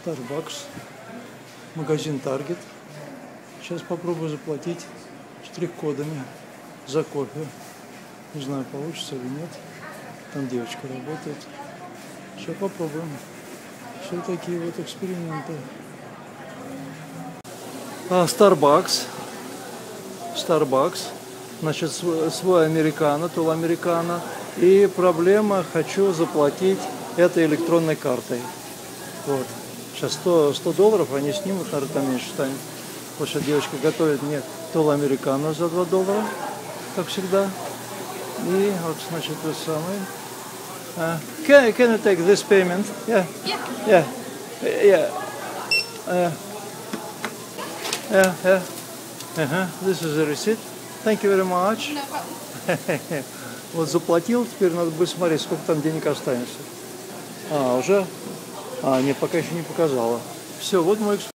Starbucks, магазин Target. Сейчас попробую заплатить штрих-кодами за кофе. Не знаю, получится или нет. Там девочка работает. Сейчас попробуем. Все такие вот эксперименты. Starbucks. Значит, свой американо, тул американо. И проблема, хочу заплатить этой электронной картой. Вот. Сейчас $100 они снимут, наверное, там меньше станет. Вот сейчас девочка готовит мне тул американо за $2, как всегда. И вот, значит, то самое. Can you take this payment? Yeah. Yeah. Yeah. This is the receipt. Thank you very much. Вот заплатил, теперь надо будет смотреть, сколько там денег останется. Уже? Нет, пока еще не показала. Все, вот мой эксперимент.